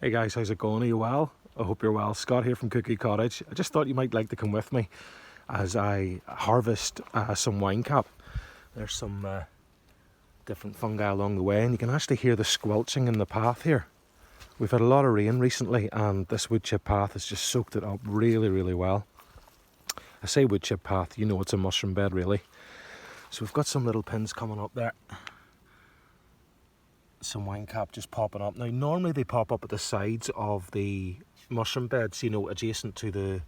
Hey guys, how's it going? Are you well? I hope you're well. Scott here from Cookie Cottage. I just thought you might like to come with me as I harvest some wine cap. There's some different fungi along the way, and you can actually hear the squelching in the path here. We've had a lot of rain recently, and this wood chip path has just soaked it up really well. I say wood chip path, you know it's a mushroom bed really. So we've got some little pins coming up there. Some wine cap just popping up. Now normally they pop up at the sides of the mushroom beds, you know, adjacent to the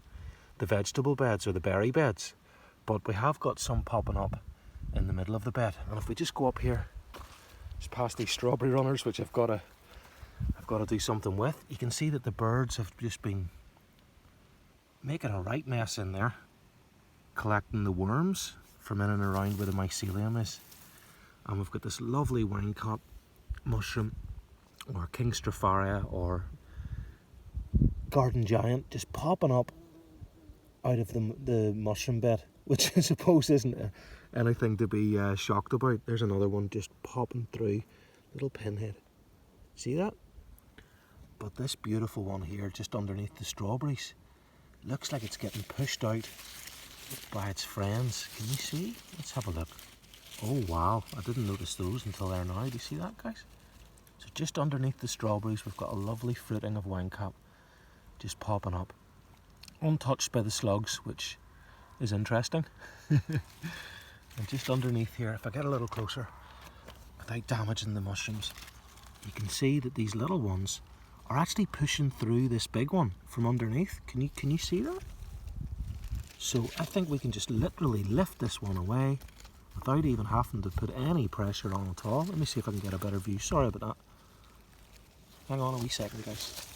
vegetable beds or the berry beds. But we have got some popping up in the middle of the bed. And if we just go up here, just past these strawberry runners, which I've got to do something with, you can see that the birds have just been making a right mess in there, collecting the worms from in and around where the mycelium is. And we've got this lovely wine cap mushroom, or King Stropharia, or garden giant, just popping up out of the mushroom bed, which I suppose isn't anything to be shocked about. There's another one just popping through, little pinhead. See that? But this beautiful one here, just underneath the strawberries, looks like it's getting pushed out by its friends. Can you see? Let's have a look. Oh wow, I didn't notice those until there now. Do you see that, guys? So just underneath the strawberries we've got a lovely fruiting of wine cap just popping up. Untouched by the slugs, which is interesting. And just underneath here, if I get a little closer, without damaging the mushrooms, you can see that these little ones are actually pushing through this big one from underneath. Can you see that? So I think we can just literally lift this one away without even having to put any pressure on at all. Let me see if I can get a better view. Sorry about that. Hang on a wee second, guys.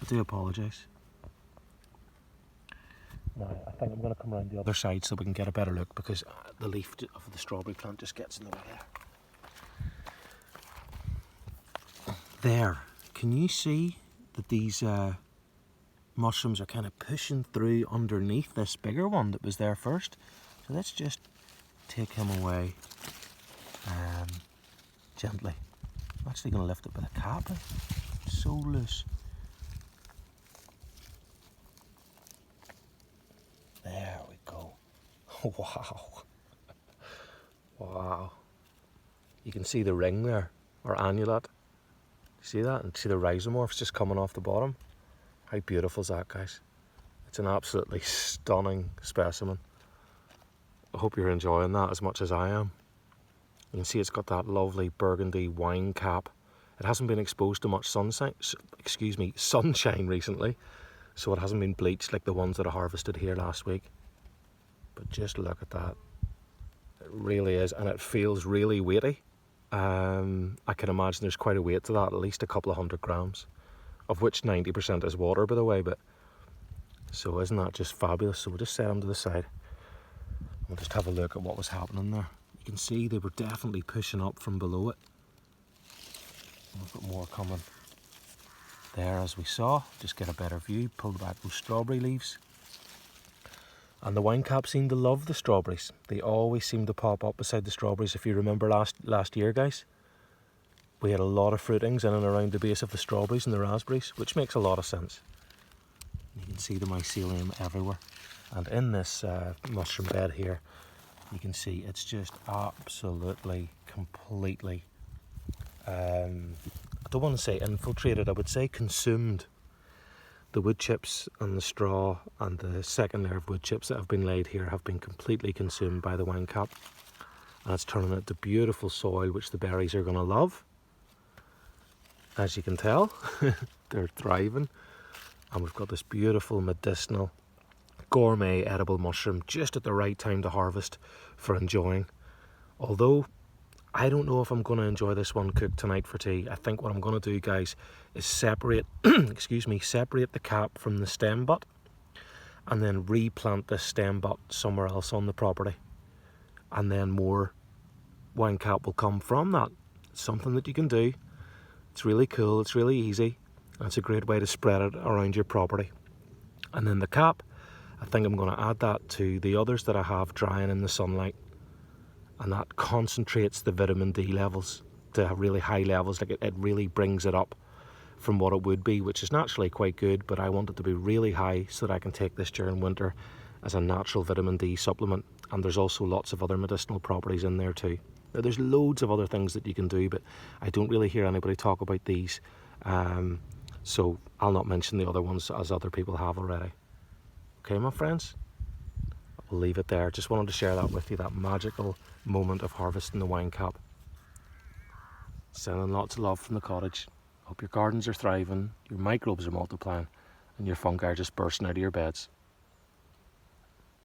I do apologise. Now, I think I'm going to come around the other side so we can get a better look, because the leaf of the strawberry plant just gets in the way there. There. Can you see that these mushrooms are kind of pushing through underneath this bigger one that was there first? So let's just take him away gently. I'm actually going to lift it with a cap. It's so loose. There we go. Wow. Wow. You can see the ring there, or annulet. See that? And see the rhizomorphs just coming off the bottom? How beautiful is that, guys? It's an absolutely stunning specimen. I hope you're enjoying that as much as I am. You can see it's got that lovely burgundy wine cap. It hasn't been exposed to much sunshine recently, so it hasn't been bleached like the ones that I harvested here last week. But just look at that. It really is, and it feels really weighty. I can imagine there's quite a weight to that, at least a couple of 100 grams, of which 90% is water, by the way. But so isn't that just fabulous? So we'll just set them to the side. We'll just have a look at what was happening there. You can see they were definitely pushing up from below it. And we've got more coming there, as we saw. Just get a better view. Pull back those strawberry leaves. And the wine cap seem to love the strawberries. They always seem to pop up beside the strawberries. If you remember last year, guys, we had a lot of fruitings in and around the base of the strawberries and the raspberries, which makes a lot of sense. You can see the mycelium everywhere. And in this mushroom bed here, you can see it's just absolutely, completely, I don't want to say infiltrated, I would say consumed. The wood chips and the straw and the second layer of wood chips that have been laid here have been completely consumed by the wine cap. And it's turning it to beautiful soil, which the berries are going to love. As you can tell, they're thriving. And we've got this beautiful medicinal gourmet edible mushroom just at the right time to harvest for enjoying. Although I don't know if I'm going to enjoy this one cooked tonight for tea. I think what I'm going to do, guys, is separate separate the cap from the stem butt, and then replant this stem butt somewhere else on the property, and then more wine cap will come from that. It's something that you can do. It's really cool, it's really easy, and it's a great way to spread it around your property. And then the cap, I think I'm going to add that to the others that I have drying in the sunlight, and that concentrates the vitamin D levels to really high levels. Like it really brings it up from what it would be, which is naturally quite good, but I want it to be really high so that I can take this during winter as a natural vitamin D supplement. And there's also lots of other medicinal properties in there too. Now, there's loads of other things that you can do, but I don't really hear anybody talk about these, so I'll not mention the other ones as other people have already. Okay, my friends, I'll leave it there. Just wanted to share that with you, that magical moment of harvesting the wine cap. Sending lots of love from the cottage. Hope your gardens are thriving, your microbes are multiplying, and your fungi are just bursting out of your beds.